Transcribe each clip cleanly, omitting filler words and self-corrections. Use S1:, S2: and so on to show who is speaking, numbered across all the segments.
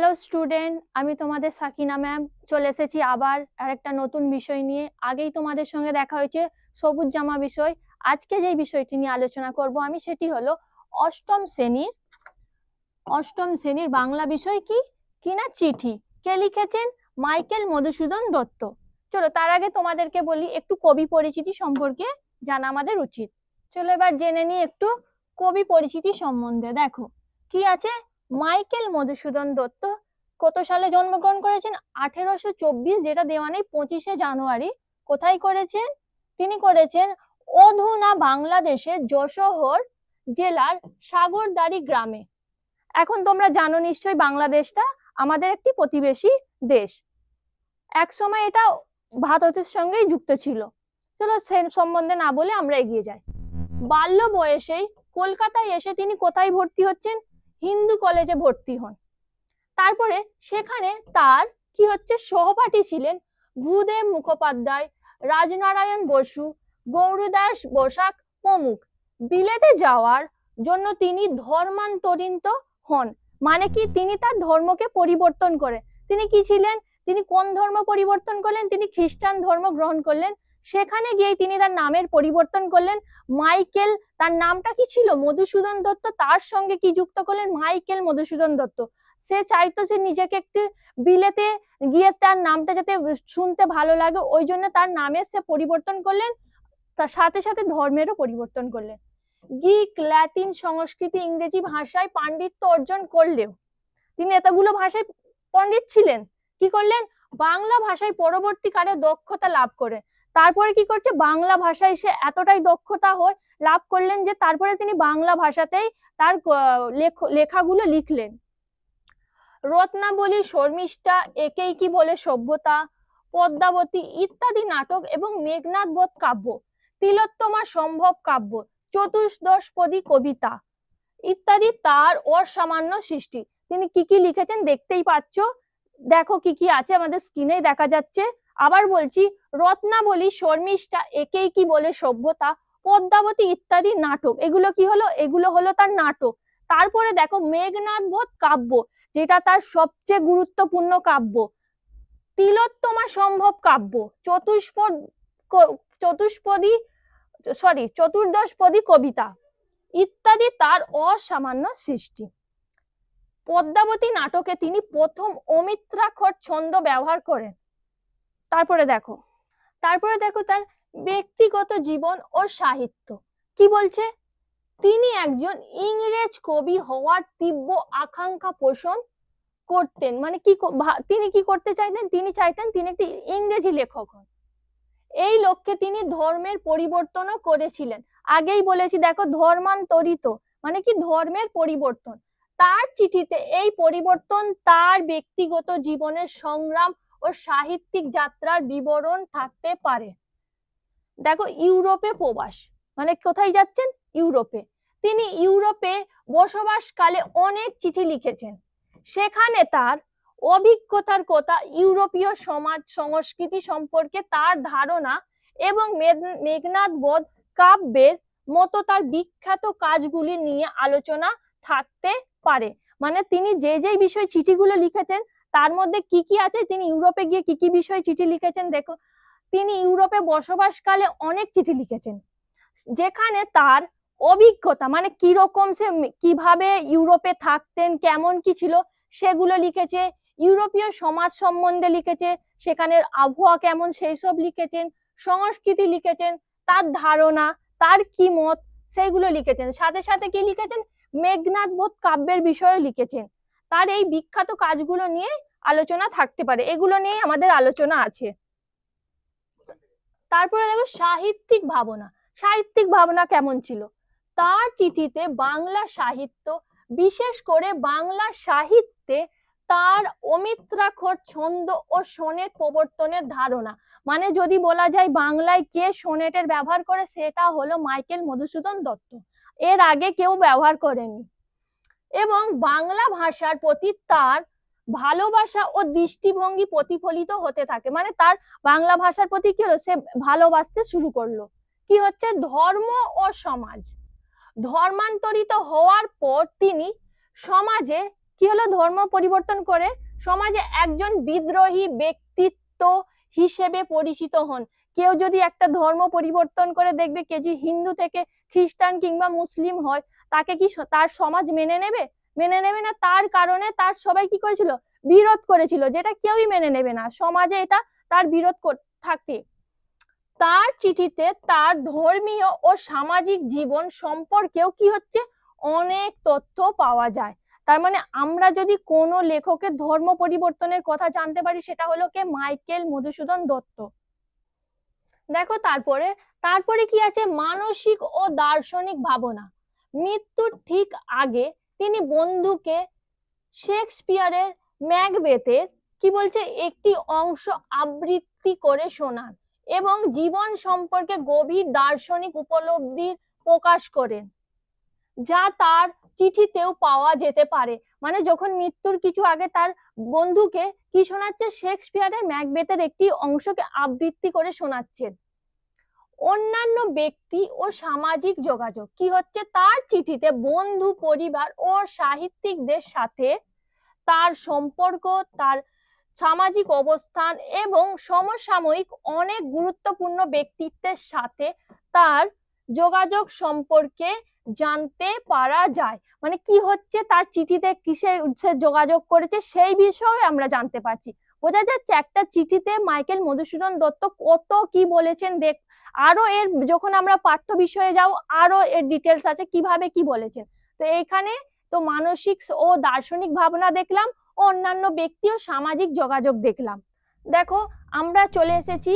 S1: Hello student, আমি তোমাদের Sakina ma'am চলে এসেছি আবার আরেকটা নতুন বিষয় নিয়ে। আগেই তোমাদের সঙ্গে দেখা হয়েছে সবুজ জামা বিষয়। আজকে যে বিষয়টি নিয়ে আলোচনা করব আমি সেটি হলো অষ্টম শ্রেণীর বাংলা বিষয় কি না চিঠি। কে লিখেছেন? মাইকেল মধুসূদন দত্ত। চলো তার আগে তোমাদেরকে বলি একটু কবি পরিচিতি সম্পর্কে জানা আমাদের উচিত। চলো এবার জেনে নিই একটু কবি পরিচিতি সম্বন্ধে। দেখো কি আছে, মাইকেল মধুসূদন দত্ত কত সালে জন্মগ্রহণ করেছেন? 1824, যেটা দেওয়া নেই 25শে জানুয়ারি। কোথায় করেছেন? তিনি করেছেন অধুনা বাংলাদেশের যশোহর জেলার সাগরদাড়ি গ্রামে। এখন তোমরা জানো নিশ্চয়ই বাংলাদেশটা আমাদের একটি প্রতিবেশী দেশ। এক সময় এটা ভারতের সঙ্গেই যুক্ত ছিল। চলো সে সম্বন্ধে না বলে আমরা এগিয়ে যাই। বাল্য বয়সেই কলকাতায় এসে তিনি কোথায় ভর্তি হচ্ছেন? হিন্দু কলেজে ভর্তি হন। তারপরে সেখানে তার কি হচ্ছে সহপাঠী ছিলেন ভূদেব মুখোপাধ্যায়, রাজনারায়ণ বসু, গৌরদাস বসাক প্রমুখ। বিলেতে যাওয়ার জন্য তিনি ধর্মান্তরিত হন, মানে কি তিনি তার ধর্মকে পরিবর্তন করে। তিনি কি ছিলেন? তিনি কোন ধর্ম পরিবর্তন করলেন? তিনি খ্রিস্টান ধর্ম গ্রহণ করলেন। সেখানে গিয়ে তিনি তার নামের পরিবর্তন করলেন। মাইকেল, তার নামটা কি ছিল? মধুসূদন দত্ত। তার সঙ্গে কি যুক্ত করলেন? মাইকেল মধুসূদন দত্ত। সে চাইতো যে নিজেকে একটি বিলেতে গিয়ে তার নামটা যাতে শুনতে ভালো লাগে, ওই জন্য তার নামের সে পরিবর্তন করলেন। তার সাথে সাথে ধর্মেরও পরিবর্তন করলেন। গ্রিক, ল্যাটিন, সংস্কৃত, ইংরেজি ভাষায় পাণ্ডিত্য অর্জন করলেও তিনি এতগুলো ভাষায় পণ্ডিত ছিলেন, কি করলেন? বাংলা ভাষায় পরবর্তীকালে দক্ষতা লাভ করে তারপরে কি করছে, বাংলা ভাষায় সে এতটাই দক্ষতা লাভ করলেন যে তারপরে তিনি বাংলা ভাষাতেই তার লেখাগুলো লিখলেন। রত্নাবলী, শর্মিষ্ঠা, একেই কি বলে সভ্যতা, পদ্মাবতী ইত্যাদি নাটক এবং মেঘনাদ বধ কাব্য, তিলোত্তমা সম্ভব কাব্য, চতুর্দশপদী কবিতা ইত্যাদি তার অসামান্য সৃষ্টি। তিনি কি কি লিখেছেন দেখতেই পাচ্ছ। দেখো কি কি আছে, আমাদের স্ক্রিনে দেখা যাচ্ছে। আবার বলছি, রত্নাবলী, শর্মিষ্ঠা, একেই কি বলে সভ্যতা, পদ্মাবতী ইত্যাদি নাটক, এগুলো কি হলো? এগুলো হলো তার নাটক। তারপরে দেখো মেঘনাদ বধ কাব্য, যেটা তার সবচেয়ে গুরুত্বপূর্ণ কাব্য, তিলোত্তমা সম্ভব কাব্য, চতুর্দশপদী কবিতা ইত্যাদি তার অসামান্য সৃষ্টি। পদ্মাবতী নাটকে তিনি প্রথম অমিত্রাক্ষর ছন্দ ব্যবহার করেন। তারপরে দেখো তার ব্যক্তিগত জীবন ও সাহিত্য কি বলছে। তিনি একজন ইংরেজ কবি হওয়ার তীব্র আকাঙ্ক্ষা পোষণ করতেন, মানে কি তিনি কি করতে চাইতেন? তিনি চাইতেন তিনি একটি ইংরেজি লেখক হন। এই লক্ষ্যে তিনি ধর্মের পরিবর্তনও করেছিলেন। আগেই বলেছি দেখো, ধর্মান্তরিত মানে কি ধর্মের পরিবর্তন। তার চিঠিতে এই পরিবর্তন তার ব্যক্তিগত জীবনের সংগ্রাম ও সাহিত্যিক যাত্রার বিবরণ থাকতে পারে। দেখো ইউরোপে প্রবাস, মানে কোথায় যাচ্ছেন? ইউরোপে। তিনি ইউরোপে বসবাসকালে অনেক চিঠি লিখেছেন। সেখানে তার অভিজ্ঞতার কথা, ইউরোপীয় সমাজ সংস্কৃতি সম্পর্কে তার ধারণা এবং মেঘনাদ বধ কাব্যের মতো তার বিখ্যাত কাজগুলি নিয়ে আলোচনা থাকতে পারে। মানে তিনি যে যে বিষয় চিঠিগুলো লিখেছেন তার মধ্যে কি কি আছে, তিনি ইউরোপে গিয়ে কি কি বিষয় চিঠি লিখেছেন। দেখো, তিনি ইউরোপে বসবাসকালে অনেক চিঠি লিখেছেন, যেখানে তার অভিজ্ঞতা মানে কিরকম সে কিভাবে ইউরোপে থাকতেন, কেমন কি ছিল সেগুলো লিখেছে। ইউরোপীয় সমাজ সম্বন্ধে লিখেছে, সেখানের আবহাওয়া কেমন সেই সব লিখেছেন। সংস্কৃতি লিখেছেন, তার ধারণা, তার কি মত সেগুলো লিখেছেন। সাথে সাথে কি লিখেছেন? মেঘনাদ বধ কাব্যের বিষয়ে লিখেছেন। তার এই বিখ্যাত কাজগুলো নিয়ে আলোচনা থাকতে পারে, এগুলো নিয়ে আমাদের আলোচনা আছে। তারপরে দেখো সাহিত্যিক ভাবনা কেমন ছিল। তার চিঠিতে বাংলা সাহিত্য, বিশেষ করে বাংলা সাহিত্যে তার অমিত্রাক্ষর ছন্দ ও সনেট প্রবর্তনের ধারণা, মানে যদি বলা যায় বাংলায় কে সনেটের ব্যবহার করে, সেটা হলো মাইকেল মধুসূদন দত্ত। এর আগে কেউ ব্যবহার করেনি। এবং বাংলা ভাষার প্রতি তার ভালোবাসা ও দৃষ্টিভঙ্গি প্রতিফলিত হতে থাকে, মানে তার বাংলা ভাষার প্রতি কি হলো, সে ভালোবাসতে শুরু করলো। কি হচ্ছে? ধর্ম ও সমাজ। ধর্মান্তরিত হওয়ার পর তিনি সমাজে কি হলো, ধর্ম পরিবর্তন করে সমাজে একজন বিদ্রোহী ব্যক্তিত্ব হিসেবে পরিচিত হন। কেউ যদি একটা ধর্ম পরিবর্তন করে, দেখবে কেউ যদি হিন্দু থেকে খ্রিস্টান কিংবা মুসলিম হয়, তাকে কি তার সমাজ মেনে নেবে? মেনে নেবে না। তার কারণে তার সবাই কি করেছিল, বিরোধ করেছিল, যেটা কেউই মেনে নেবে না সমাজে, এটা তার বিরোধ থাকতে। তার চিঠিতে তার ধর্মীয় ও সামাজিক জীবন সম্পর্কেও কি হচ্ছে, অনেক তথ্য পাওয়া যায়। তার মানে আমরা যদি কোনো লেখকের ধর্ম পরিবর্তনের কথা জানতে পারি, সেটা হলো কে, মাইকেল মধুসূদন দত্ত। দেখো তারপরে তারপরে কি আছে, মানসিক ও দার্শনিক ভাবনা। মৃত্যুর ঠিক আগে তিনি বন্ধুকে শেক্সপিয়ারের ম্যাকবেথের কি বলছে একটি অংশ আবৃত্তি করে শোনান এবং জীবন সম্পর্কে গভীর দার্শনিক উপলব্ধির প্রকাশ করেন, যা তার চিঠিতেও পাওয়া যেতে পারে। মানে যখন মৃত্যুর কিছু আগে তার বন্ধুকে কি শোনাচ্ছে, শেক্সপিয়ারের ম্যাকবেথের একটি অংশকে আবৃত্তি করে শোনাচ্ছেন। অন্যান্য ব্যক্তি ও সামাজিক যোগাযোগ কি হচ্ছে, তার চিঠিতে বন্ধু, পরিবার ও সাহিত্যিকদের সাথে তার সম্পর্ক, তার সামাজিক অবস্থান এবং সমসাময়িক অনেক গুরুত্বপূর্ণ ব্যক্তিত্বের সাথে তার যোগাযোগ সম্পর্কে জানতে পারা যায়। মানে কি হচ্ছে, তার চিঠিতে কিসের উৎসে যোগাযোগ করেছে সেই বিষয়ে আমরা জানতে পারছি। বোঝা যাচ্ছে একটা চিঠিতে মাইকেল মধুসূদন দত্ত কত কি বলেছেন। দেখ, আরো এর যখন আমরা পাঠ্য বিষয়ে যাও, আরো এর ডিটেলস আছে কিভাবে কি বলেছেন। তো এইখানে তো মানসিক ও দার্শনিক ভাবনা দেখলাম, ও অন্যান্য ব্যক্তি ও সামাজিক যোগাযোগ দেখলাম। দেখো আমরা চলে এসেছি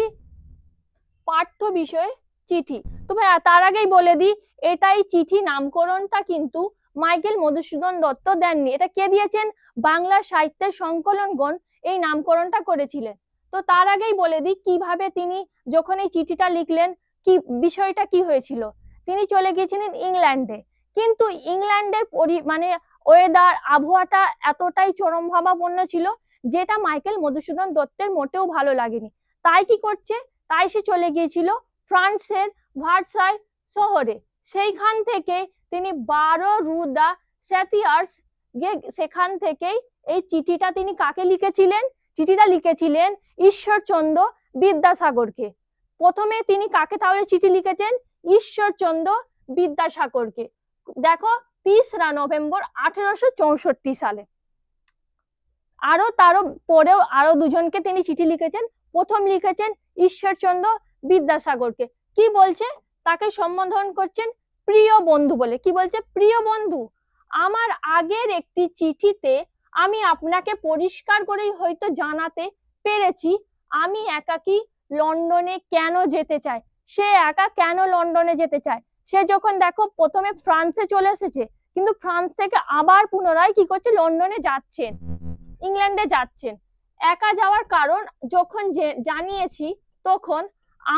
S1: পাঠ্য বিষয়ে চিঠি। তো ভাই তার আগেই বলে দিই, এটাই চিঠি নামকরণটা কিন্তু মাইকেল মধুসূদন দত্ত দেননি, এটা কে দিয়েছেন, বাংলা সাহিত্যের সংকলনগণ এই নামকরণটা করেছিলেন। তো তার আগেই বলে দিই কিভাবে তিনি যখন এই চিঠিটা লিখলেন, কি বিষয়টা কি হয়েছিল। তিনি চলে গিয়েছিলেন ইংল্যান্ডে, কিন্তু ইংল্যান্ডের মানে ওয়েদার, আবহাওয়াটা এতটাই চরমভাবাপন্ন ছিল, যেটা মাইকেল মধুসূদন দত্তের মোটেও ভালো লাগেনি। তাই কি করছে, তাই সে চলে গিয়েছিল ফ্রান্সের ভার্সাই শহরে। সেইখান থেকে তিনি 12 রু দা সেতিয়ার্স সেখান থেকেই এই চিঠিটা তিনি কাকে লিখেছিলেন, চিঠিটা লিখেছিলেন ঈশ্বরচন্দ্র বিদ্যাসাগরকে। প্রথমে তিনি কাকে তাহলে চিঠি লিখেছেন, ঈশ্বরচন্দ্র বিদ্যাসাগরকে। দেখো 3রা নভেম্বর 1864 সালে। আরো তারও পরেও আরো দুজনকে তিনি চিঠি লিখেছেন। প্রথম লিখেছেন ঈশ্বরচন্দ্র বিদ্যাসাগরকে। কি বলছে, তাকে সম্বোধন করছেন প্রিয় বন্ধু বলে। কি বলছে, প্রিয় বন্ধু, আমার আগের একটি চিঠিতে আমি আপনাকে পরিষ্কার করেই হয়তো জানাতে পেরেছি আমি একাকী লন্ডনে কেন যেতে চাই। সে একা কেন লন্ডনে যেতে চায়, সে যখন দেখো প্রথমে ফ্রান্সে চলে এসেছে, কিন্তু ফ্রান্স থেকে আবার পুনরায় কি করছে, লন্ডনে যাচ্ছেন, ইংল্যান্ডে যাচ্ছেন। একা যাওয়ার কারণ যখন জানিয়েছি, তখন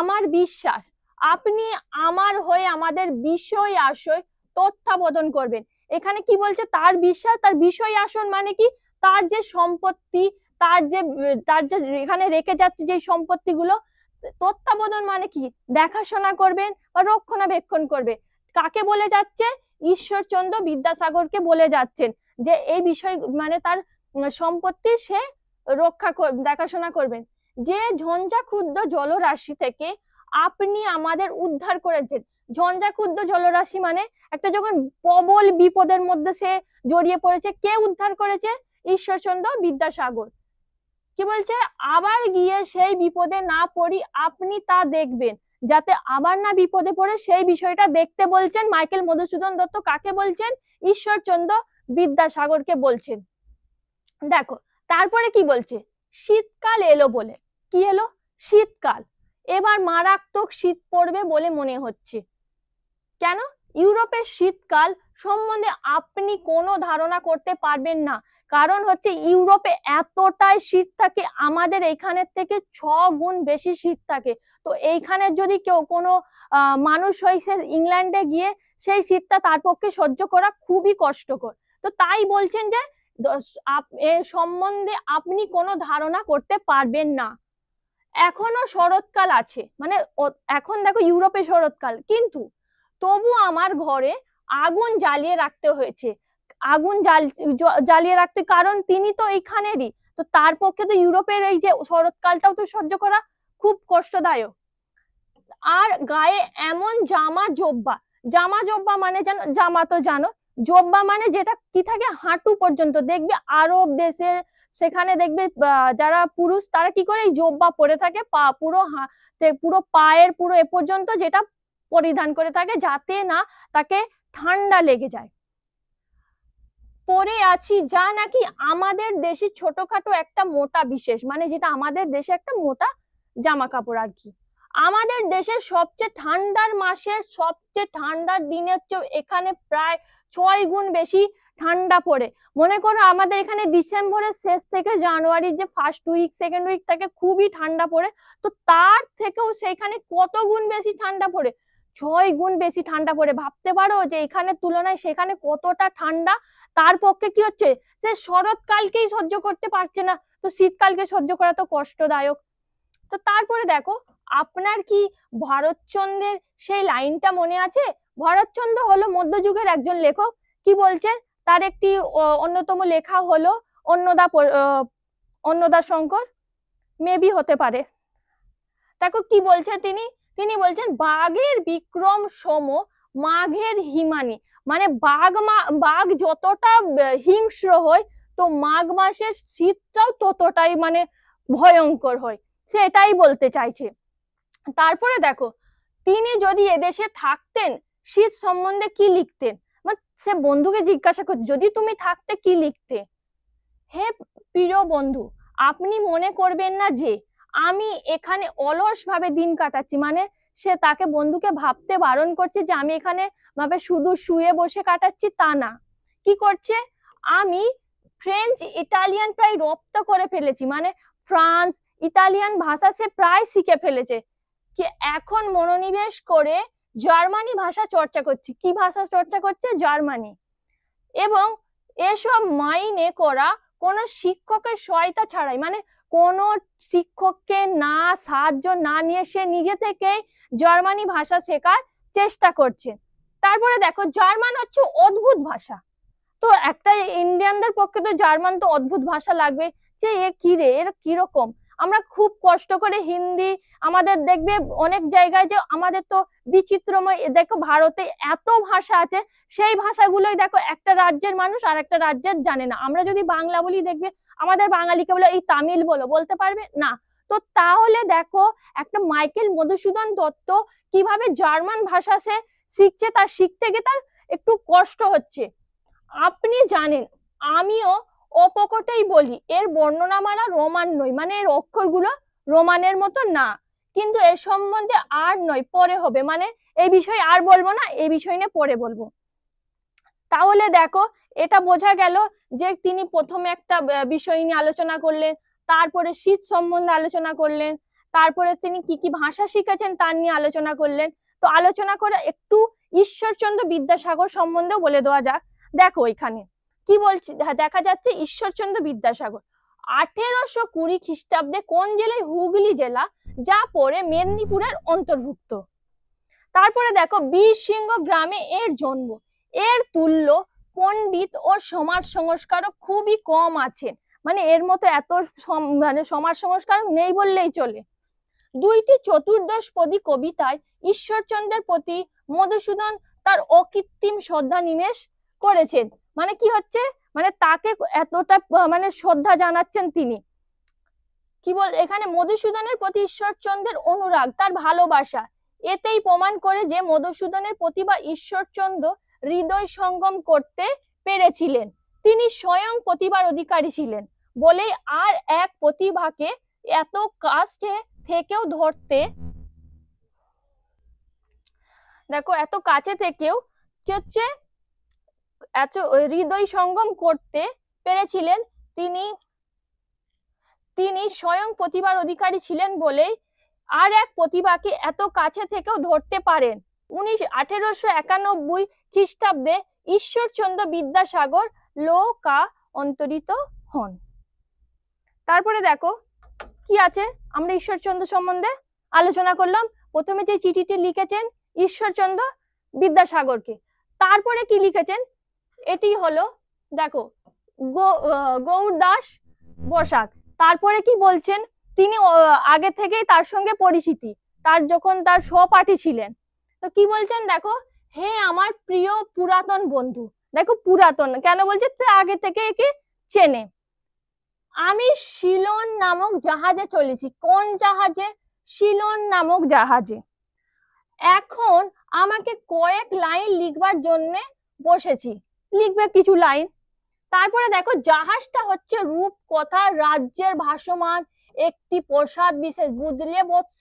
S1: আমার বিশ্বাস আপনি আমার হয়ে আমাদের বিষয় আশয় তত্ত্বাবধান করবেন। এখানে কি বলছে, তার বিশ্বাস, তার বিষয় আসন মানে কি, তার যে সম্পত্তি, তার যে এখানে রেখে যাচ্ছে যে সম্পত্তিগুলো, তত্ত্বাবধান মানে কি, দেখাশোনা করবেন বা রক্ষণাবেক্ষণ করবে। কাকে বলে যাচ্ছে, ঈশ্বরচন্দ্র বিদ্যাসাগরকে বলে যাচ্ছেন যে এই বিষয় মানে তার সম্পত্তি সে দেখাশোনা করবেন। যে ঝঞ্ঝা ক্ষুদ্র জলরাশি থেকে আপনি আমাদের উদ্ধার করেছেন। ঝঞ্ঝা ক্ষুদ্র জলরাশি মানে একটা যখন প্রবল বিপদের মধ্যে সে জড়িয়ে পড়েছে, কে উদ্ধার করেছে, ঈশ্বরচন্দ্র বিদ্যাসাগর। কি বলছে, আবার গিয়ে সেই বিপদে না পড়ি আপনি তা দেখবেন, যাতে আবার না বিপদে পড়ে সেই বিষয়টা দেখতে বলছেন মাইকেল মধুসূদন দত্ত। কাকে বলছেন, ঈশ্বরচন্দ্র বিদ্যাসাগরকে বলছেন। দেখো তারপরে কি বলছে, শীতকাল এলো বলে। কি এলো, শীতকাল। এবার মারাত্মক শীত পড়বে বলে মনে হচ্ছে। কেন, ইউরোপের শীতকাল সম্বন্ধে আপনি কোনো ধারণা করতে পারবেন না। কারণ হচ্ছে ইউরোপে এতটাই শীত থাকে, আমাদের এইখানের থেকে 6 গুণ বেশি শীত থাকে। তো এইখানে যদি কেউ কোনো মানুষ হয়, সে ইংল্যান্ডে গিয়ে সেই শীতটা তার পক্ষে সহ্য করা খুবই কষ্টকর। তো তাই বলছেন যে এর সম্বন্ধে আপনি কোনো ধারণা করতে পারবেন না। এখনো শরৎকাল আছে, মানে এখন দেখো ইউরোপে শরৎকাল, কিন্তু তবু আমার ঘরে আগুন জ্বালিয়ে রাখতে হয়েছে। আগুন জ্বালিয়ে রাখতে, কারণ তিনি তো এইখানেরই। তো তার পক্ষে তো ইউরোপের এই যে শরৎকালটাও তো সহ্য করা খুব কষ্টদায়ক। আর গায়ে এমন জামা জোব্বা, জামা জোব্বা মানে জামা তো জানো, জোব্বা মানে যেটা কি থাকে হাঁটু পর্যন্ত। দেখবে আরব দেশে সেখানে দেখবে যারা পুরুষ তারা কি করে এই জোব্বা পরে থাকে, পুরো পায়ের পুরো এ পর্যন্ত, যেটা পরিধান করে থাকে যাতে না তাকে ঠান্ডা লেগে যায়। পরে আছি যা নাকি আমাদের দেশে ছোটখাটো একটা মোটা বিশেষ, মানে যেটা আমাদের দেশে একটা মোটা জামা কাপড় আর কি। আমাদের দেশের সবচেয়ে ঠান্ডার মাসের সবচেয়ে ঠান্ডার দিনের চেয়ে এখানে প্রায় 6 গুণ বেশি ঠান্ডা পড়ে। মনে করো আমাদের এখানে ডিসেম্বরের শেষ থেকে জানুয়ারির যে ফার্স্ট উইক সেকেন্ড উইক থেকে খুবই ঠান্ডা পড়ে, তো তার থেকেও সেখানে কত গুণ বেশি ঠান্ডা পড়ে, 6 গুণ বেশি ঠান্ডা পড়ে। ভাবতে পারো যে এখানে তুলনায় সেখানে কতটা ঠান্ডা। তার পক্ষে কি হচ্ছে, যে শরৎকালকেই সহ্য করতে পারছে না, তো শীতকালকে সহ্য করা তো কষ্টদায়ক। তো তারপরে দেখো, আপনার কি ভরতচন্দ্রের সেই লাইনটা মনে আছে? ভরতচন্দ্র হলো মধ্যযুগের একজন লেখক। কি বলছেন, তার একটি অন্যতম লেখা হলো অন্নদা শঙ্কর, মেবি হতে পারে। দেখো কি বলছে তিনি, তিনি বলছেন বাঘের বিক্রম সম মাঘের হিমানি, মানে বাঘ যতটা হিংস্র হয়, তো মাঘ মাসের শীতটাও ততটাই মানে ভয়ঙ্কর হয়, সেটাই বলতে চাইছে। তারপরে দেখো, তিনি যদি এদেশে থাকতেন শীত সম্বন্ধে কি লিখতেন, সে বন্ধুকে জিজ্ঞাসা করছে যদি তুমি থাকতে কি লিখতে। হে প্রিয় বন্ধু, আপনি মনে করবেন না যে আমি এখানে অলস ভাবে দিন কাটাচ্ছি, মানে সে তাকে বন্ধুকে ভাবতে বারণ করছে যে আমি এখানে ভাবে শুধু শুয়ে বসে কাটাচ্ছি, তা না। কি করছে, আমি ফ্রেঞ্চ ইটালিয়ান প্রায় রপ্ত করে ফেলেছি, মানে ফ্রান্স ইতালিয়ান ভাষা সে প্রায় শিখে ফেলেছে, কি এখন মনোনিবেশ করে জার্মানি ভাষা চর্চা করছি। কি ভাষা চর্চা করছে? জার্মানি। এবং এসব মাইনে করা কোন শিক্ষকের সহায়তা ছাড়াই, মানে কোন শিক্ষককে না সাহায্য না নিয়ে সে নিজে থেকেই জার্মানি ভাষা শেখার চেষ্টা করছে। তারপরে দেখো, জার্মান হচ্ছে অদ্ভুত ভাষা, তো একটা ইন্ডিয়ানদের পক্ষে তো জার্মান তো অদ্ভুত ভাষা লাগবে, যে এ কি রে, এর কিরকম। আমরা খুব কষ্ট করে হিন্দি, আমাদের দেখবে অনেক জায়গায় যে আমাদের তো বিচিত্রময়, দেখো ভারতে এত ভাষা আছে, সেই ভাষাগুলোই দেখো একটা রাজ্যের মানুষ আর একটা রাজ্যের জানে না। আমরা যদি বাংলা বলি, দেখবে আমাদের বাঙালিকে বলে এই তামিল বলো, বলতে পারবে না। তো তাহলে দেখো একটা মাইকেল মধুসূদন দত্ত কিভাবে জার্মান ভাষা সে শিখছে, তার শিখতে গিয়ে তার একটু কষ্ট হচ্ছে। আপনি জানেন আমিও অপকটেই বলি, এর বর্ণনামালা রোমান নয়, মানে এর অক্ষরগুলো রোমানের মতো না, কিন্তু এর সম্বন্ধে আর নয় পরে হবে, মানে এই বিষয়ে আর বলবো না, এই বিষয় নিয়ে পরে বলবো। তাহলে দেখো এটা বোঝা গেল যে তিনি প্রথমে একটা বিষয় নিয়ে আলোচনা করলেন, তারপরে শীত সম্বন্ধে আলোচনা করলেন, তারপরে তিনি কি কি ভাষা শিখেছেন তার নিয়ে আলোচনা করলেন। তো আলোচনা করে একটু ঈশ্বরচন্দ্র বিদ্যাসাগর সম্বন্ধেও বলে দেওয়া যাক। দেখো এখানে কি বলছি, দেখা যাচ্ছে ঈশ্বরচন্দ্র বিদ্যাসাগর 1820 খ্রিস্টাব্দে কোন জেলায়? হুগলি জেলা, যা পরে মেদিনীপুরের অন্তর্ভুক্ত। তারপরে দেখো বীরসিংহ গ্রামে এর জন্ম। এর তুল্য পণ্ডিত ও সমাজ সংস্কারক খুবই কম আছেন, মানে এর মতো এত মানে সমাজ সংস্কারক নেই বললেই চলে। দুইটি চতুর্দশপদী কবিতায় ঈশ্বরচন্দ্রের প্রতি মধুসূদন তার অকৃত্রিম শ্রদ্ধা নিবেশ করেছেন। মানে কি হচ্ছে, মানে তাকে এতটা মানে শ্রদ্ধা জানাচ্ছেন তিনি। কি বল, এখানে মধুসূদনের প্রতি ঈশ্বরচন্দ্রের অনুরাগ, তার ভালোবাসা, এতেই প্রমাণ করে যে মধুসূদনের প্রতিভা ঈশ্বরচন্দ্র হৃদয় সঙ্গম করতে পেরেছিলেন। তিনি স্বয়ং প্রতিভার অধিকারী ছিলেন বলেই আর এক প্রতিভাকে এত কাছে থেকেও ধরতে, দেখো এত কাছে থেকেও কি হচ্ছে, এত হৃদয় সঙ্গম করতে পেরেছিলেন। তিনি স্বয়ং প্রতিভার অধিকারী ছিলেন বলেই আর এক প্রতিভাকে এত কাছে থেকেও ধরতে পারেন। 1891 খ্রিস্টাব্দে ঈশ্বরচন্দ্র বিদ্যাসাগর লোকা অন্তরিত হন। তারপরে দেখো কি আছে, আমরা ঈশ্বরচন্দ্র সম্বন্ধে আলোচনা করলাম। প্রথমে যে চিঠিটি লিখেছেন ঈশ্বরচন্দ্র বিদ্যাসাগরকে, তারপরে কি লিখেছেন, এটি হলো দেখো গৌরদাস বসাক, তারপরে কি বলছেন, তিনি আগে থেকেই তার সঙ্গে পরিচিতি, তার যখন তার সহপাঠী ছিলেন। তো কি বলছেন দেখো, হে আমার প্রিয় পুরাতন বন্ধু, দেখো পুরাতন কেন বলছে, আগে থেকে একে চেনে। আমি সিলন নামক জাহাজে চলেছি, কোন জাহাজে, সিলন নামক জাহাজে। এখন আমাকে কয়েক লাইন লিখবার জন্য বসেছি, লিখবে কিছু লাইন। তারপরে দেখো জাহাজটা হচ্ছে রূপকথা রাজ্যের ভাসমান একটি প্রসাদ বিশেষ, বুঝলে বৎস,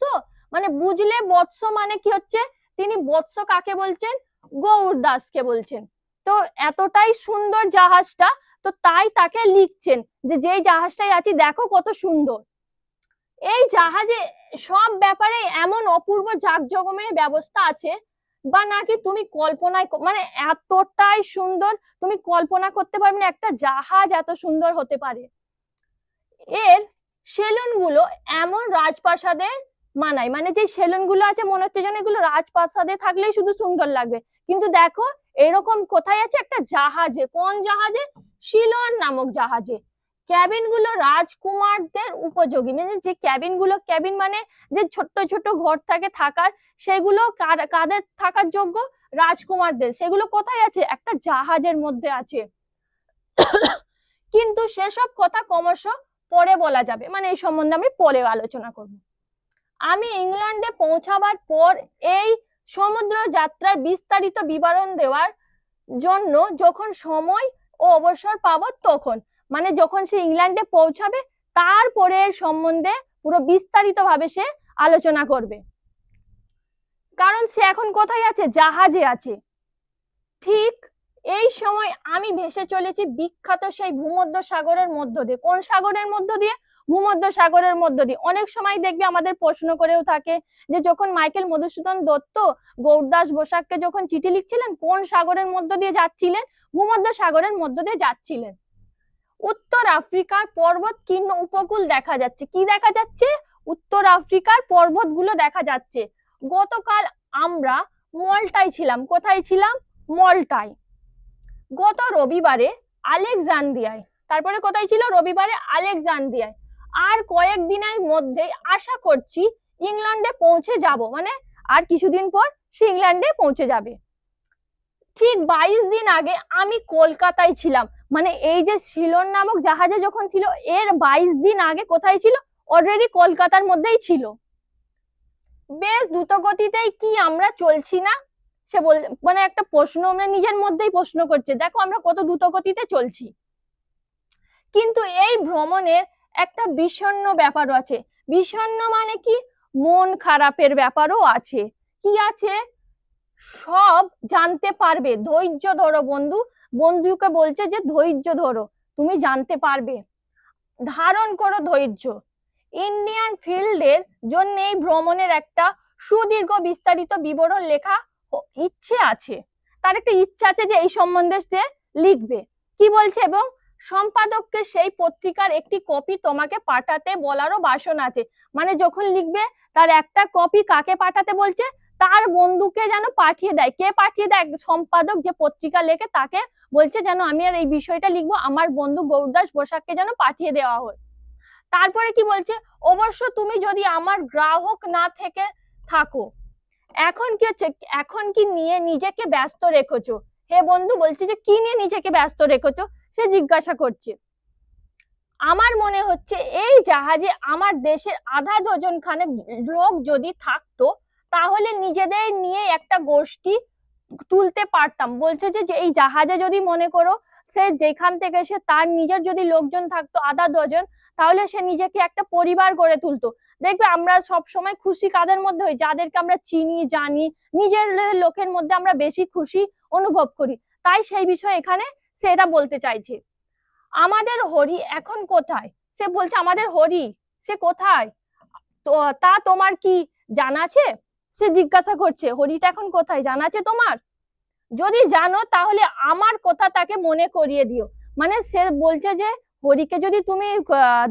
S1: মানে বুঝলে বৎস মানে কি হচ্ছে, তিনি বৎস কাকে বলছেন, গৌরদাসকে বলছেন। তো এতটাই সুন্দর জাহাজটা, তো তাই তাকে লিখছেন যে যেই জাহাজটাই আছি দেখো কত সুন্দর। এই জাহাজে সব ব্যাপারে এমন অপূর্ব জাঁকজমকের ব্যবস্থা আছে, বা নাকি তুমি কল্পনায়, মানে এতটাই সুন্দর তুমি কল্পনা করতে পারবে না একটা জাহাজ এত সুন্দর হতে পারে। এর সেলুন গুলো এমন রাজপ্রাসাদের মানায়, মানে যে সেলুন গুলো আছে মনে হচ্ছে যেন এগুলো রাজপ্রাসাদে থাকলেই শুধু সুন্দর লাগবে, কিন্তু দেখো এরকম কোথায় আছে, একটা জাহাজে। কোন জাহাজে, সিলন নামক জাহাজে। ক্যাবিন গুলো রাজকুমারদের উপযোগী, মানে যে ক্যাবিন গুলো, ক্যাবিন মানে যে ছোট্ট ছোট্ট ঘর থাকে থাকার, সেগুলো কাদের থাকার যোগ্য, রাজকুমারদের। সেগুলো কোথায় আছে, একটা জাহাজের মধ্যে আছে। কিন্তু সেসব কথা ক্রমশ পরে বলা যাবে, মানে এই সম্বন্ধে আমি পরে আলোচনা করব। আমি ইংল্যান্ডে পৌঁছাবার পর এই সমুদ্র যাত্রার বিস্তারিত বিবরণ দেওয়ার জন্য যখন সময় ও অবসর পাবো তখন, মানে যখন সে ইংল্যান্ডে পৌঁছাবে তারপরে এর সম্বন্ধে পুরো বিস্তারিত ভাবে সে আলোচনা করবে, কারণ সে এখন কোথায় আছে, জাহাজে আছে। ঠিক এই সময় আমি ভেসে চলেছি বিখ্যাত সেই ভূমধ্য সাগরের মধ্য দিয়ে। কোন সাগরের মধ্য দিয়ে, ভূমধ্য সাগরের মধ্য দিয়ে। অনেক সময় দেখবে আমাদের প্রশ্ন করেও থাকে যে যখন মাইকেল মধুসূদন দত্ত গৌরদাস বসাককে যখন চিঠি লিখছিলেন কোন সাগরের মধ্য দিয়ে যাচ্ছিলেন, ভূমধ্য সাগরের মধ্য দিয়ে যাচ্ছিলেন। উত্তর আফ্রিকার পর্বত কীর্ণ উপকূল দেখা যাচ্ছে, কি দেখা যাচ্ছে, উত্তর আফ্রিকার পর্বতগুলো দেখা যাচ্ছে। গতকাল আমরা মল্টায় ছিলাম, কোথায় ছিলাম, মল্টায়। গত রবিবারে আলেকজান্দ্রিয়ায়, তারপরে কোথায় ছিল, রবিবারে আলেকজান্দ্রিয়ায়। আর কয়েকদিনের মধ্যে আশা করছি ইংল্যান্ডে পৌঁছে যাব, মানে আর কিছুদিন পর সে ইংল্যান্ডে পৌঁছে যাবে। ঠিক 22 দিন আগে আমি কলকাতায় ছিলাম, মানে এই যে সিলন নামক জাহাজে যখন ছিল এর 22 দিন আগে কোথায় ছিল, অলরেডি কলকাতার মধ্যেই ছিল। বেশ দ্রুত গতিতেই কি আমরা চলছি না, সে মানে একটা প্রশ্ন, আমরা নিজের মধ্যেই প্রশ্ন করছে, দেখো আমরা কত দ্রুত গতিতে চলছি। কিন্তু এই ভ্রমণের একটা বিষণ্ণ ব্যাপারও আছে। বিষণ্ণ মানে কি, মন খারাপের ব্যাপারও আছে। কি আছে, সব জানতে পারবে, ধৈর্য ধরো বন্ধু, বন্ধুকে বলছে যে ধৈর্য ধরো, তুমি জানতে পারবে, ধারণ করো ধৈর্য। ইন্ডিয়ান ফিল্ডের জন্য এই ভ্রমণের একটা সুদীর্ঘ বিস্তারিত বিবরণ লেখা ইচ্ছে আছে, তার একটা ইচ্ছা আছে যে এই সম্বন্ধে সে লিখবে। কি বলছে, এবং সম্পাদককে সেই পত্রিকার একটি কপি তোমাকে পাঠাতে বলারও বাসনা আছে, মানে যখন লিখবে তার একটা কপি কাকে পাঠাতে বলছে, তার বন্ধুকে যেন পাঠিয়ে দেয়। কে পাঠিয়ে দেয়, সম্পাদক যে পত্রিকা লেখে তাকে বলছে যেন আমি আর এই বিষয়টা লিখবো, আমার বন্ধু গৌরদাস বসাককে যেন পাঠিয়ে দেওয়া হয়। তারপরে কি বলছে, অবশ্য তুমি যদি আমার গ্রাহক না থেকে থাকো। এখন কি হচ্ছে, এখন কি নিয়ে নিজেকে ব্যস্ত রেখেছো, হে বন্ধু বলছে যে কি নিয়ে নিজেকে ব্যস্ত রেখেছো, সে জিজ্ঞাসা করছে। আমার মনে হচ্ছে এই জাহাজে আমার দেশের আধা ডজন খানেক লোক যদি থাকতো তাহলে নিজেদের নিয়ে একটা গোষ্ঠী তুলতে পারতাম। বলছে যে এই জাহাজে যদি মনে করো সে যেখান থেকে সে তার নিজের যদি লোকজন থাকতো আধা ডজন, তাহলে সে নিজেকে একটা পরিবার গড়ে তুলতো। দেখবে আমরা সব সময় খুশি কাদের মধ্যে হই, যাদেরকে আমরা চিনি জানি, নিজের লোকের মধ্যে আমরা বেশি খুশি অনুভব করি। তাই সেই বিষয়ে এখানে সে এটা বলতে চাইছে। আমাদের হরি এখন কোথায়, সে বলছে আমাদের হরি সে কোথায়, তো তা তোমার কি জানা আছে, সে জিজ্ঞাসা করছে হরিটা এখন কোথায় জানা আছে তোমার, যদি জানো তাহলে আমার কথা তাকে মনে করিয়ে দিও। মানে সে বলছে যে হরিকে যদি তুমি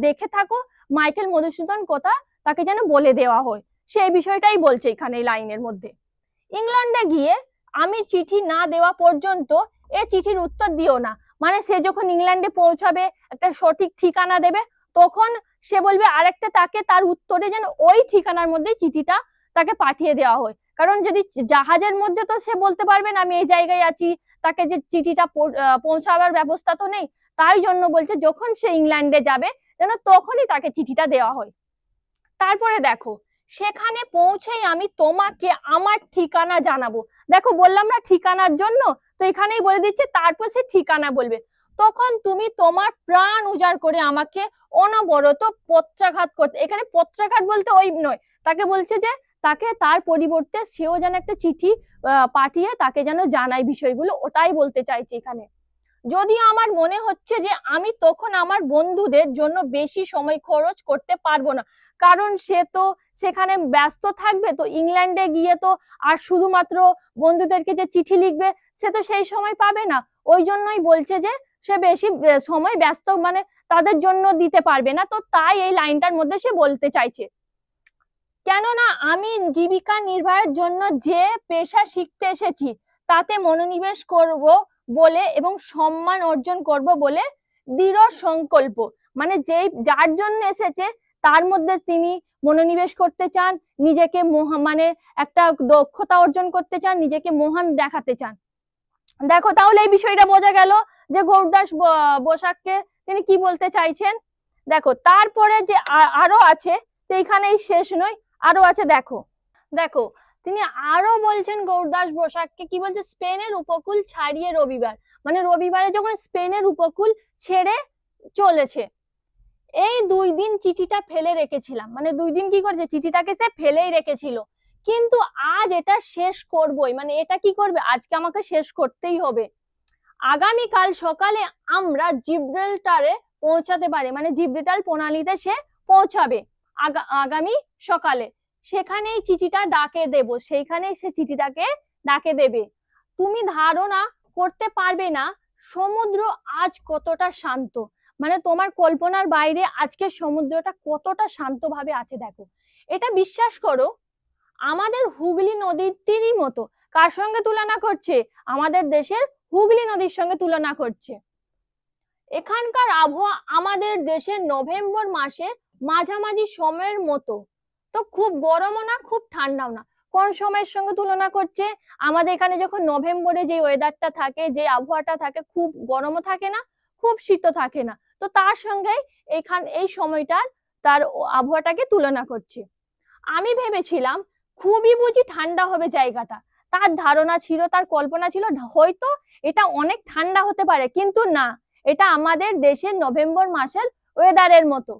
S1: দেখে থাকো মাইকেল মধুসূদন কথা তাকে যেন বলে দেওয়া হয়, সেই বিষয়টাই বলছে এখানে এই লাইনের মধ্যে। ইংল্যান্ডে গিয়ে আমি চিঠি না দেওয়া পর্যন্ত এ চিঠির উত্তর দিও না, মানে সে যখন ইংল্যান্ডে পৌঁছাবে, একটা সঠিক ঠিকানা দেবে, তখন সে বলবে আরেকটা তাকে তার উত্তরে যেন ওই ঠিকানার মধ্যে চিঠিটা তাকে পাঠিয়ে দেওয়া হয়। কারণ যদি জাহাজের মধ্যে তো সে বলতে পারবে না আমি এই জায়গায় আছি, তাকে যে চিঠিটা পৌঁছাবার ব্যবস্থা তো নেই। তাই জন্য বলছে যখন সে ইংল্যান্ডে যাবে যেন তখনই তাকে চিঠিটা দেওয়া হয়। তারপরে দেখো, সেখানে পৌঁছেই আমি তোমাকে আমার ঠিকানা জানাবো। দেখো বললাম না ঠিকানার জন্য, তো এখানেই বলে দিচ্ছে তারপর সে ঠিকানা বলবে। তখন তুমি তোমার প্রাণ উজাড় করে আমাকে অনবরত পত্রাঘাত করতে, এখানে পত্রাঘাত বলতে ওই নয়, তাকে বলছে যে তাকে তার পরিবর্তে সেও যেন একটা চিঠি পাঠিয়ে তাকে যেন জানায় বিষয়গুলো, ওটাই বলতে চাইছে এখানে। যদি আমার মনে হচ্ছে যে আমি তখন আমার বন্ধুদের জন্য বেশি সময় খরচ করতে পারবো না, কারণ সে তো সেখানে ব্যস্ত থাকবে, তো ইংল্যান্ডে গিয়ে তো আর শুধুমাত্র বন্ধুদেরকে যে চিঠি লিখবে সে তো সেই সময় পাবে না। ওই জন্যই বলছে যে সে বেশি সময় ব্যস্ত মানে তাদের জন্য দিতে পারবে না, তো তাই এই লাইনটার মধ্যে সে বলতে চাইছে। কেননা আমি জীবিকা নির্বাহের জন্য যে পেশা শিখতে এসেছি তাতে মনোনিবেশ করব বলে এবং সম্মান অর্জন করব বলে দৃঢ় সংকল্প। মানে যে যার জন্য এসেছে তার মধ্যে তিনি মনোনিবেশ করতে চান, নিজেকে মানে একটা দক্ষতা অর্জন করতে চান, নিজেকে মহান দেখাতে চান। দেখো তাহলে এই বিষয়টা বোঝা গেল যে গৌরদাস বসাককে তিনি কি বলতে চাইছেন। দেখো তারপরে যে আরো আছে, তো এখানেই শেষ নয়, আরো আছে। দেখো দেখো তিনি আরো বলছেন গৌরদাস বসাককে, কি বলছে, স্পেনের উপকূল ছাড়িয়ে রবিবার, মানে রবিবারে যখন স্পেনের উপকূল ছেড়ে চলেছে, এই 2 দিন চিঠিটা ফেলে রেখেছিলাম, মানে 2 দিন কি করেছে, চিঠিটাকে সে ফেলেই রেখেছিল, কিন্তু আজ এটা শেষ করবই, মানে এটা কি করবে, আজকে আমাকে শেষ করতেই হবে। আগামীকাল সকালে আমরা জিব্রাল্টারে পৌঁছাতে পারে, মানে জিব্রাল্টার প্রণালীতে সে পৌঁছাবে আগামী সকালে, সেখানেই চিঠিটা ডাকে দেব, সেইখানেই সে চিঠিটাকে ডাকে দেবে। তুমি ধারণা করতে পারবে না সমুদ্র আজ কতটা শান্ত, মানে তোমার কল্পনার বাইরে আজকে সমুদ্রটা কতটা শান্ত ভাবে আছে। দেখো এটা বিশ্বাস করো আমাদের হুগলি নদীটিরই মতো, কার সঙ্গে তুলনা করছে, আমাদের দেশের হুগলি নদীর সঙ্গে তুলনা করছে। এখানকার আবহাওয়া আমাদের দেশের নভেম্বর মাসের মাঝামাঝি সময়ের মতো, তো খুব গরমও না খুব ঠান্ডাও না। কোন সময়ের সঙ্গে তুলনা করছে, আমাদের এখানে যখন নভেম্বরে যে ওয়েদারটা থাকে, যে আবহাওয়াটা থাকে, খুব গরমও থাকে না খুব শীতও থাকে না, তো তার সঙ্গে এই সময়টার তার আবহাওয়াটাকে তুলনা করছে। আমি ভেবেছিলাম খুবই বুঝি ঠান্ডা হবে জায়গাটা, তার ধারণা ছিল, তার কল্পনা ছিল হয়তো এটা অনেক ঠান্ডা হতে পারে, কিন্তু না, এটা আমাদের দেশের নভেম্বর মাসের ওয়েদারের মতো।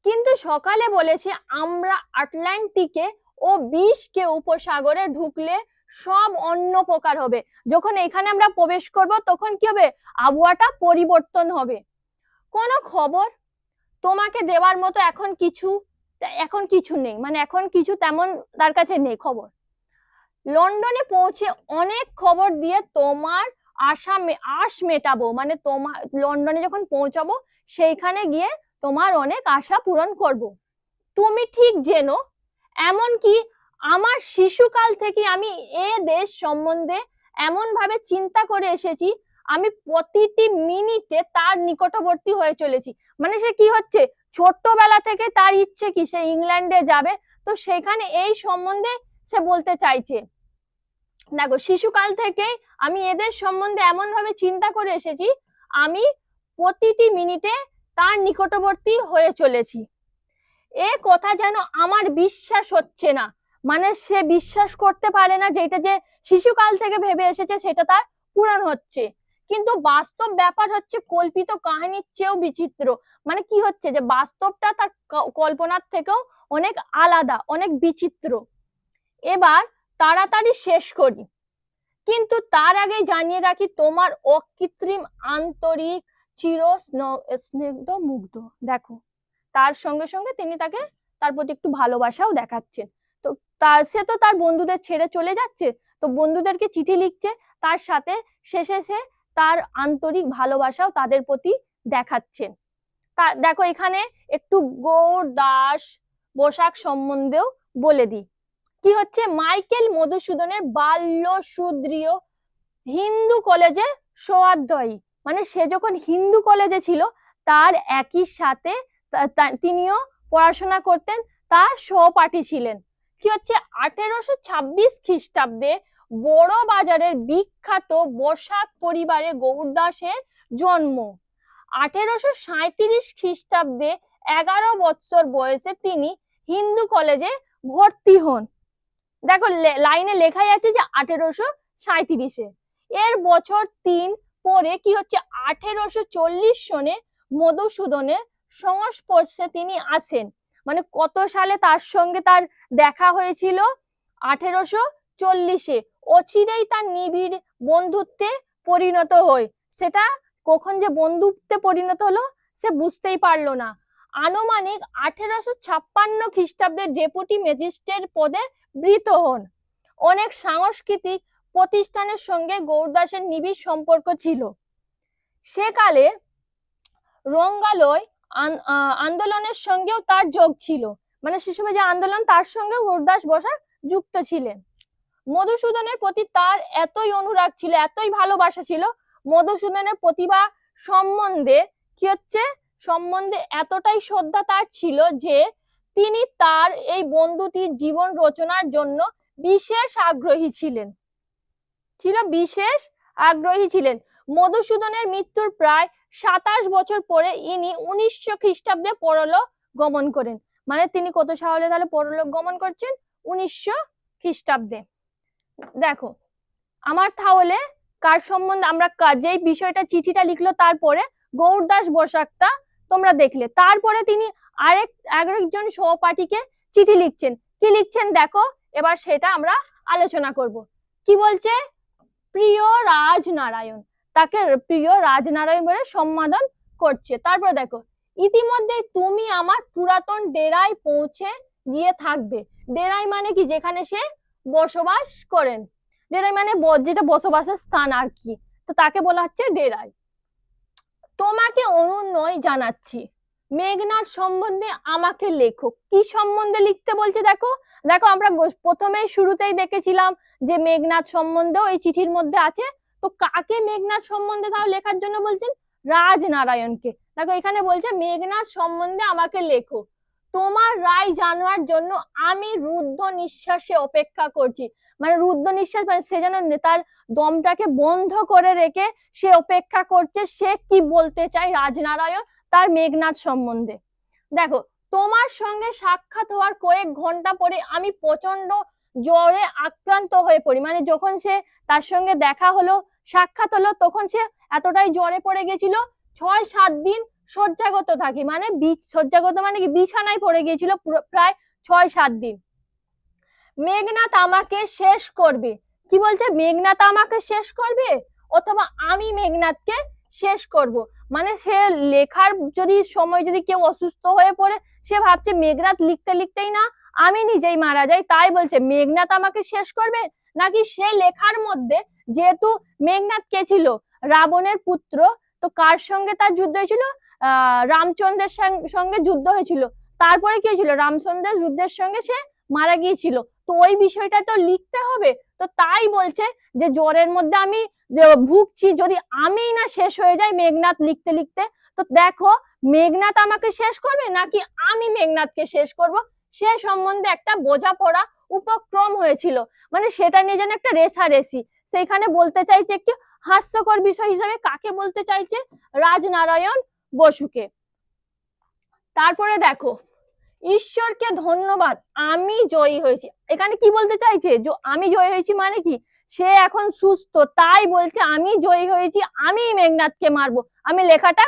S1: কিন্তু সকালে বলেছে আমরা আটলান্টিকে ও বিষকে উপসাগরে ঢুকলে সব অন্য প্রকার হবে, যখন এখানে আমরা প্রবেশ করব তখন কি হবে, আবহাওয়াটা পরিবর্তন হবে। কোনো খবর তোমাকে দেওয়ার মতো এখন কিছু নেই, মানে এখন কিছু তেমন তার কাছে নেই খবর। লন্ডনে পৌঁছে অনেক খবর দিয়ে তোমার আশ মেটাবো, মানে তোমার লন্ডনে যখন পৌঁছাবো সেইখানে গিয়ে তোমার অনেক আশা পূরণ করব। তুমি ঠিক জেনো এমনকি আমার শিশুকাল থেকে আমি এ দেশ সম্বন্ধে এমন ভাবে চিন্তা করে এসেছি, আমি প্রতিটি মিনিটে তার নিকটবর্তী হয়ে চলেছি। মানে সে কি হচ্ছে, ছোট্টবেলা থেকে তার ইচ্ছে কি সে ইংল্যান্ডে যাবে, তো সেখানে এই সম্বন্ধে সে বলতে চাইছে। দেখো শিশুকাল থেকে আমি এদের সম্বন্ধে এমন ভাবে চিন্তা করে এসেছি, আমি প্রতিটি মিনিটে তার নিকটবর্তী হয়ে চলেছি। এ কথা যেন আমার বিশ্বাস হচ্ছে না, মানে সে বিশ্বাস করতে পারে না যেটা যে শিশুকাল থেকে ভেবে এসেছে সেটা তার পূরণ হচ্ছে। কিন্তু বাস্তব ব্যাপার হচ্ছে কল্পিত কাহিনীর চেয়েও বিচিত্র, মানে কি হচ্ছে যে বাস্তবটা তার কল্পনার থেকেও অনেক আলাদা, অনেক বিচিত্র। এবার তাড়াতাড়ি শেষ করি, কিন্তু তার আগে জানিয়ে রাখি তোমার অকৃত্রিম আন্তরিক চির স্নিগ্ধ মুগ্ধ। দেখো তার সঙ্গে সঙ্গে তিনি তাকে তার প্রতি একটু ভালোবাসাও দেখাচ্ছেন। তো সে তো তার বন্ধুদের ছেড়ে চলে যাচ্ছে, তো বন্ধুদেরকে চিঠি লিখছে, তার সাথে শেষে সে তার আন্তরিক ভালোবাসাও তাদের প্রতি দেখাচ্ছেন। দেখো এখানে একটু গৌরদাস বসাক সম্বন্ধেও বলে দিই। কি হচ্ছে, মাইকেল মধুসূদনের বাল্য সুদৃঢ় হিন্দু কলেজে সোয়াধ্যায়ী, মানে সে যখন হিন্দু কলেজে ছিল তার একই সাথে তিনিও পড়াশোনা করতেন, তার সহপাঠী ছিলেন। কি হচ্ছে 1826 খ্রিস্টাব্দে বড় বাজারের বিখ্যাত বসাক পরিবারে গৌরদাসের জন্ম। 1837 খ্রিস্টাব্দে 11 বছর বয়সে তিনি হিন্দু কলেজে ভর্তি হন। দেখো লাইনে লেখাই আছে যে 1837-এ। এর বছর 3 পরে কি হচ্ছে 1840 সনে মধুসূদনের সংস্পর্শে তিনি আছেন। মানে কত সালে তার সঙ্গে তার দেখা হয়েছিল? 1840-এ। অচিরেই তার নিবিড় বন্ধুত্বে পরিণত হয়। সেটা কখন যে বন্ধুত্বে পরিণত হলো সে বুঝতেই পারলো না। আনুমানিক 1856 খ্রিস্টাব্দে ডেপুটি ম্যাজিস্ট্রেট পদে বৃত হন। অনেক সাংস্কৃতিক প্রতিষ্ঠানের সঙ্গে গৌরদাসের নিবিড় সম্পর্ক ছিল। সেকালে রঙ্গালয় আন্দোলনের সঙ্গেও তার যোগ ছিল, মানে সে সময় যে আন্দোলন তার সঙ্গে গৌরদাস বসাক যুক্ত ছিলেন। মধুসূদনের প্রতি তার এতই অনুরাগ ছিল, এতই ভালোবাসা ছিল, মধুসূদনের প্রতিভা সম্বন্ধে কি হচ্ছে সম্বন্ধে এতটাই শ্রদ্ধা তার ছিল যে তিনি তার এই বন্ধুটির জীবন রচনার জন্য বিশেষ আগ্রহী ছিলেন। বিশেষ আগ্রহী ছিলেন। মধুসূদনের মৃত্যুর প্রায় 27 বছর পরে ইনি 1900 খ্রিস্টাব্দে পরলোক গমন করেন। মানে তিনি কত সালে তাহলে পরলোক গমন করছেন? 1900 খ্রিস্টাব্দে। দেখো আমার তাহলে কার সম্বন্ধে আমরা যেই বিষয়টা চিঠিটা লিখলো তারপরে গৌরদাস বসাকটা তোমরা দেখলে, তারপরে তিনি আরেকজন সহপাঠীকে চিঠি লিখছেন। কি লিখছেন দেখো, এবার সেটা আমরা আলোচনা করব। কি বলছে? প্রিয় রাজনারায়ণ, তাকে প্রিয় রাজনারায়ণ বলে সম্বোধন করছে। তারপর দেখো, ইতিমধ্যে তুমি আমার পুরাতন ডেরায় পৌঁছে গিয়ে থাকবে। ডেরাই মানে কি? যেখানে সে বসবাস করেন। ডেরাই মানে যেটা বসবাসের স্থান আর কি, তো তাকে বলা হচ্ছে ডেরাই। তোমাকে অনুনয় জানাচ্ছি, মেঘনাদ সম্বন্ধে আমাকে লেখো। কি সম্বন্ধে লিখতে বলছে দেখো। দেখো আমরা প্রথমেই শুরুতেই দেখেছিলাম যে মেঘনাদ সম্বন্ধেও এই চিঠির মধ্যে আছে। তো কাকে মেঘনাদ সম্বন্ধে তাও লেখার জন্য বলছেন? রাজনারায়ণকে। দেখো এখানে বলছে মেঘনাদ সম্বন্ধে আমাকে লেখো, তোমার রায় জানার জন্য আমি রুদ্ধ নিঃশ্বাসে অপেক্ষা করছি। মানে রুদ্ধ নিঃশ্বাস মানে সে যেন তার দমটাকে বন্ধ করে রেখে সে অপেক্ষা করছে সে কি বলতে চায় রাজনারায়ণ তার মেঘনাদ সম্বন্ধে। দেখো তোমার সঙ্গে সাক্ষাৎ হওয়ার কয়েক ঘন্টা পরে আমি প্রচন্ড জ্বরে আক্রান্ত হয়ে পড়ি। মানে যখন সে তার সঙ্গে দেখা হলো, সাক্ষাৎ হলো, তখন সে এতটাই জ্বরে পড়ে গেছিল 6-7 দিন শয্যাগত থাকি। মানে শয্যাগত মানে কি? বিছানায় পড়ে গিয়েছিল প্রায় 6-7 দিন। মেঘনাদ আমাকে শেষ করবে। কি বলছে? মেঘনাদ আমাকে শেষ করবে অথবা আমি মেঘনাদকে শেষ করব। মানে সে লেখার যদি সময় যদি কেউ অসুস্থ হয়ে পড়ে, সে ভাবছে মেঘনাদ লিখতে লিখতেই না আমি নিজেই মারা যাই, তাই বলছে মেঘনাদ আমাকে শেষ করবে। নাকি সে লেখার মধ্যে, যেহেতু মেঘনাদ কে ছিল? রাবণের পুত্র, তো কার সঙ্গে তার যুদ্ধ হয়েছিল? রামচন্দ্রের সঙ্গে যুদ্ধ হয়েছিল। তারপরে কি হয়েছিল? রামচন্দ্রের যুদ্ধের সঙ্গে সে মারা গিয়েছিল। তো ওই বিষয়টা তো লিখতে হবে। তো তাই বলছে যে জ্বরের মধ্যে আমি ভুগছি, যদি আমি না শেষ হয়ে যাই মেঘনাদ লিখতে লিখতে। তো দেখো মেঘনাদ আমাকে শেষ করবে নাকি আমি মেঘনাদকে শেষ করব, সে সম্বন্ধে একটা বোঝাপড়া উপক্রম হয়েছিল। মানে সেটা নিয়ে যেন একটা রেষারেষি। সেইখানে বলতে চাইছে একটি হাস্যকর বিষয় হিসাবে কাকে বলতে চাইছে? রাজনারায়ণ বসুকে। তারপরে দেখো, ঈশ্বরকে ধন্যবাদ আমি জয়ী হয়েছি। এখানে কি বলতে চাইছে? যে আমি জয়ী হয়েছি মানে কি? সে এখন সুস্থ, তাই বলছে আমি জয়ী হয়েছি, আমি মেঘনাদকে মারবো, আমি লেখাটা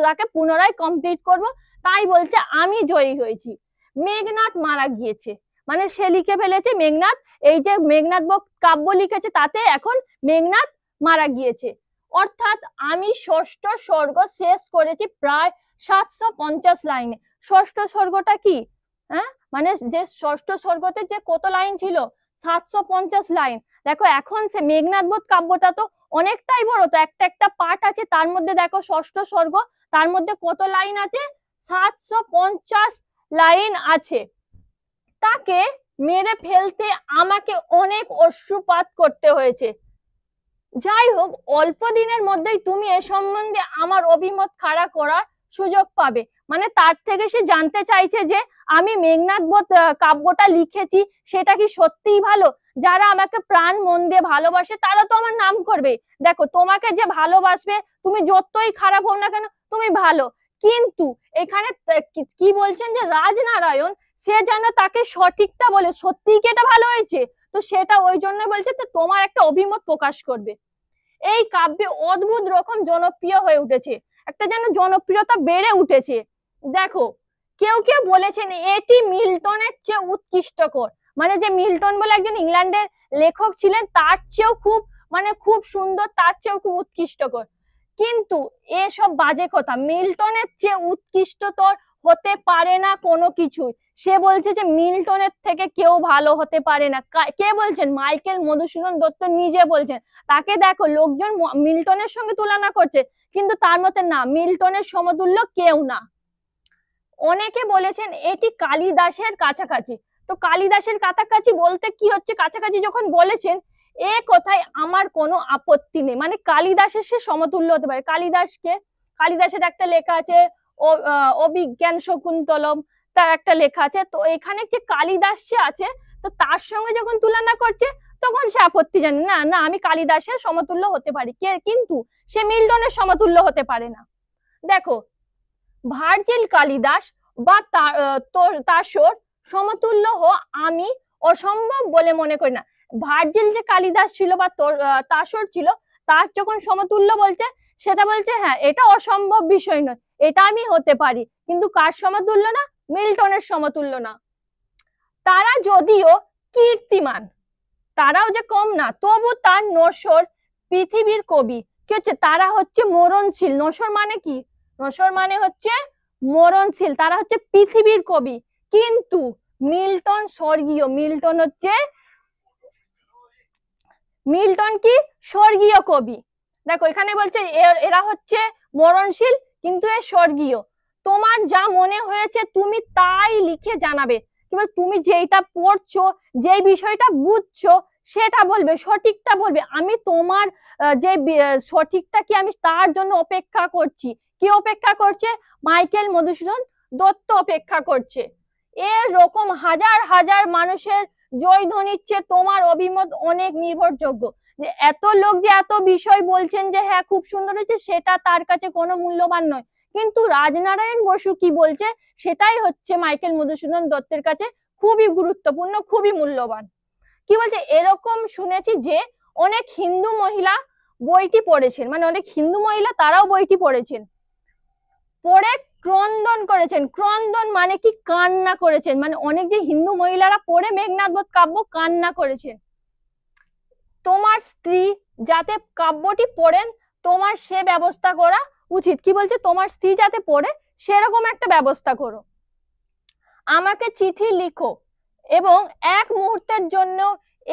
S1: তাকে পুনরায় কমপ্লিট করব, তাই বলছে আমি জয়ী হয়েছি। মেঘনাদ মারা গিয়েছে, মানে সে লিখে ফেলেছে মেঘনাদ, এই যে মেঘনাদ কাব্য লিখেছে তাতে এখন মেঘনাদ মারা গিয়েছে। অর্থাৎ আমি ষষ্ঠ স্বর্গ শেষ করেছি প্রায় 750 লাইনে। ষষ্ঠ স্বর্গটা কি? হ্যাঁ, মানে যে ষষ্ঠ স্বর্গতে যে কত লাইন ছিল? 750 লাইন। দেখো এখন সে মেঘনাদ বধ কাব্যটা তো অনেকটাই বড়, তো একটা একটা পার্ট আছে, তার মধ্যে দেখো ষষ্ঠ স্বর্গ, তার মধ্যে কত লাইন আছে? 750 লাইন আছে। তাকে মেরে ফেলতে আমাকে অনেক অশ্রুপাত করতে হয়েছে। যাই হোক, অল্প দিনের মধ্যেই তুমি এ সম্বন্ধে আমার অভিমত খাড়া করার সুযোগ পাবে। মানে তার থেকে সে জানতে চাইছে যে আমি মেঘনাদ বধ কাব্যটা লিখেছি সেটা কি সত্যিই ভালো। যারা আমাকে প্রাণ মন দিয়ে ভালোবাসে তারা তো আমার নাম করবে। দেখো, তোমাকে যে ভালোবাসবে, তুমি যতই খারাপ হও না কেন, তুমি ভালো। কিন্তু এখানে কি বলছেন যে রাজনারায়ণ সে যেন তাকে সঠিকটা বলে, সত্যিই কি এটা ভালো হয়েছে। তো সেটা ওই জন্য বলছে তো তোমার একটা অভিমত প্রকাশ করবে। এই কাব্যে অদ্ভুত রকম জনপ্রিয় হয়ে উঠেছে, একটা যেন জনপ্রিয়তা বেড়ে উঠেছে। দেখো, কেউ কেউ বলেছেন এটি মিল্টনের চেয়ে উৎকৃষ্টকর। মানে যে মিল্টন বলে একজন ইংল্যান্ডের লেখক ছিলেন তার চেয়েও খুব, মানে খুব সুন্দর, তার চেয়েও খুব উৎকৃষ্টকর। কিন্তু এসব বাজে কথা, মিল্টনের চেয়ে উৎকৃষ্টতর হতে পারে না কোনো কিছুই। সে বলছে যে মিল্টনের থেকে কেউ ভালো হতে পারে না। কে বলছেন? মাইকেল মধুসূদন দত্ত নিজে বলছেন। তাকে দেখো, লোকজন মিল্টনের সঙ্গে তুলনা করছে, কিন্তু তার মতে না, মিল্টনের সমতুল্য কেউ না। অনেকে বলেছেন এটি কালিদাসের কাছাকাছি। তো কালিদাসের কাছাকাছি বলতে কি হচ্ছে, কাছাকাছি যখন বলেছেন এ কথায় আমার কোনো আপত্তি নেই। মানে কালিদাসের সে সমতুল্য হতে পারে। কালিদাসের একটা লেখা আছে অভিজ্ঞান শকুন্তলম, তার একটা লেখা আছে। তো এখানে যে কালিদাস যে আছে, তো তার সঙ্গে যখন তুলনা করছে তখন সে আপত্তি জানে না, না আমি কালিদাসের সমতুল্য হতে পারি, কিন্তু সে মিল্টনের সমতুল্য হতে পারে না। দেখো, ভার্জিল কালিদাস বা তাসর সমতুল্য হওয়া আমি অসম্ভব বলে মনে করি না। ভার্জিল যে কালিদাস ছিল বা তাসর ছিল, তার যখন সমতুল্য বলছে, সেটা বলছে হ্যাঁ এটা অসম্ভব বিষয় নয়, এটা আমি হতে পারি। কিন্তু কার সমতুল্য না? মিল্টনের সমতুল্য না। তারা যদিও কীর্তিমান, তারাও যে কম না, তবু তার নসর পৃথিবীর কবি। কি হচ্ছে? তারা হচ্ছে মরণশীল। নসর মানে কি? নসর মানে হচ্ছে মরণশীল। তারা হচ্ছে পৃথিবীর কবি। কিন্তু মিল্টন স্বর্গীয়। মিল্টন কি? স্বর্গীয় কবি। দেখো, এখানে বলছে এরা হচ্ছে মরণশীল কিন্তু এ স্বর্গীয়। তোমার যা মনে হয়েছে তুমি তাই লিখে জানাবে। কিংবা তুমি যেটা পড়ছো, যে বিষয়টা বুঝছো সেটা বলবে, সঠিকটা বলবে। আমি তোমার যে সঠিকটা কি, আমি তার জন্য অপেক্ষা করছি। কি অপেক্ষা করছে? মাইকেল মধুসূদন দত্ত অপেক্ষা করছে। এরকম হাজার হাজার মানুষের জয়ধ্বনির চেয়ে তোমার অভিমত অনেক নির্ভরযোগ্য। যে এত লোক যে এত বিষয় বলছেন যে হ্যাঁ খুব সুন্দর হয়েছে, সেটা তার কাছে কোনো মূল্যবান নয়। কিন্তু রাজনারায়ণ বসু কি বলছে সেটাই হচ্ছে মাইকেল মধুসূদন দত্তের কাছে খুবই গুরুত্বপূর্ণ, খুবই মূল্যবান। কি বলছে? এরকম শুনেছি যে অনেক হিন্দু মহিলা বইটি পড়েছেন, মানে অনেক হিন্দু মহিলা তারাও বইটি পড়েছেন, পড়ে ক্রন্দন করেছেন। ক্রন্দন মানে কি? কান্না করেছেন। মানে অনেক যে হিন্দু মহিলারা পড়ে মেঘনাদ বধ কাব্য কান্না করেছেন। তোমার স্ত্রী যাতে কাব্যটি পড়েন, তোমার সে ব্যবস্থা করা উচিত। কি বলছে? তোমার স্ত্রী যাতে পড়ে সেরকম একটা ব্যবস্থা করো। আমাকে চিঠি লিখো এবং এক মুহূর্তের জন্য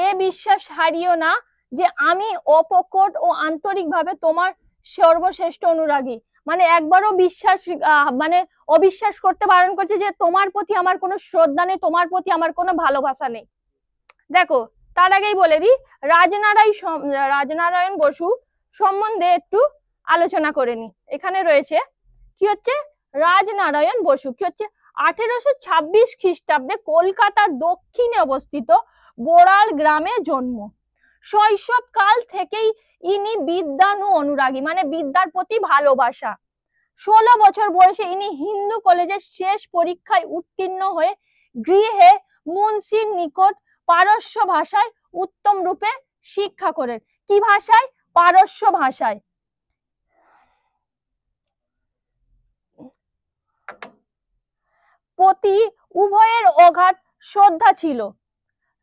S1: এ বিশ্বাস হারিও না যে আমি অকপট ও আন্তরিকভাবে তোমার সর্বশ্রেষ্ঠ অনুরাগী। মানে একবারও বিশ্বাস মানে অবিশ্বাস করতে বারণ করছে যে তোমার প্রতি আমার কোনো শ্রদ্ধা নেই, তোমার প্রতি আমার কোনো ভালোবাসা নেই। দেখো, তার আগেই বলে দিই, রাজনারায়ণ বসু সম্বন্ধে একটু আলোচনা করে নি। এখানে রয়েছে কি হচ্ছে রাজনারায়ণ বসু কি হচ্ছে 1826 খ্রিস্টাব্দে কলকাতার দক্ষিণে অবস্থিত বোড়াল গ্রামে জন্ম। শৈশব কাল থেকেই ইনি বিদ্যানু অনুরাগী, মানে বিদ্যার প্রতি ভালোবাসা। 16 বছর বয়সে ইনি হিন্দু কলেজের শেষ পরীক্ষায় উত্তীর্ণ হয়ে গৃহে মুন্সির নিকট পারস্য ভাষায় উত্তম রূপে শিক্ষা করেন। কি ভাষায়? পারস্য ভাষায়। প্রতি উভয়ের অগাধ শ্রদ্ধা ছিল।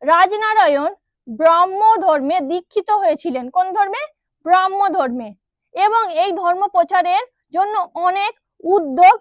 S1: রাজনারায়ণ ব্রাহ্ম ধর্মে দীক্ষিত হয়েছিলেন। কোন ধর্মে? ব্রাহ্ম ধর্মে। এবং এই ধর্ম প্রচারের জন্য অনেক উদ্যোগ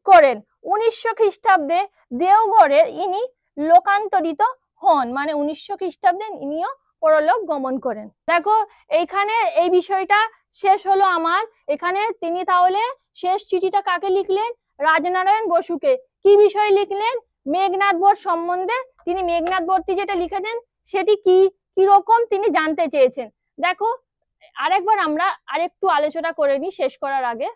S1: করেন। 1900 খ্রিস্টাব্দে দেওঘরে ইনি লোকান্তরিত হন। মানে 1900 খ্রিস্টাব্দে ইনিও পরলোক গমন করেন। দেখো, এইখানে এই বিষয়টা শেষ হলো আমার। এখানে তিনি তাহলে শেষ চিঠিটা কাকে লিখলেন? রাজনারায়ণ বসুকে। কি বিষয়ে লিখলেন? মেঘনাদ বধ সম্বন্ধে তিনি মেঘনাদবর্তী যেটা লিখেছেন সেটি কি কিরকম তিনি জানতে চেয়েছেন। দেখো আরেকবার আমরা আরেকটু আলোচনা করে নিই শেষ করার আগে।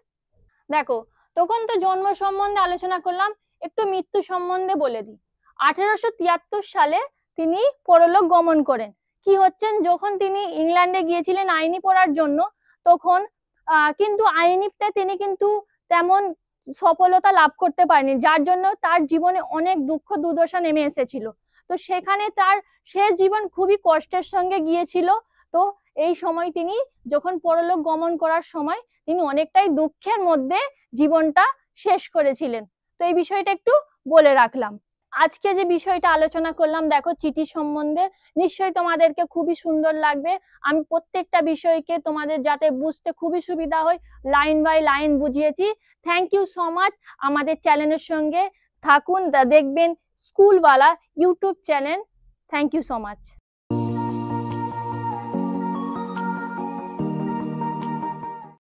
S1: দেখো তখন তো জন্ম সম্বন্ধে আলোচনা করলাম, একটু মৃত্যু সম্বন্ধে বলে দিই। 1873 সালে তিনি পরলোক গমন করেন। কি হচ্ছেন, যখন তিনি ইংল্যান্ডে গিয়েছিলেন আইনি পড়ার জন্য, তখন কিন্তু আইনিতে তিনি কিন্তু তেমন সফলতা লাভ করতে পারেনি, যার জন্য তার জীবনে অনেক দুঃখ দুর্দশা নেমে এসেছিল। তো সেখানে তার শেষ জীবন খুবই কষ্টের সঙ্গে গিয়েছিল। তো এই সময় তিনি যখন পরলোক গমন করার সময় তিনি অনেকটাই দুঃখের মধ্যে জীবনটা শেষ করেছিলেন। তো এই বিষয়টা একটু বলে রাখলাম। আজকে যে বিষয়টা আলোচনা করলাম দেখো চিঠি সম্বন্ধে, নিশ্চয়ই তোমাদেরকে খুবই সুন্দর লাগবে। আমি প্রত্যেকটা বিষয়কে তোমাদের যাতে বুঝতে খুবই সুবিধা হয় লাইন বাই লাইন বুঝিয়েছি। Thank you so much. আমাদের চ্যানেলের সঙ্গে থাকুন, দেখবেন স্কুলওয়ালা YouTube channel. Thank you so much.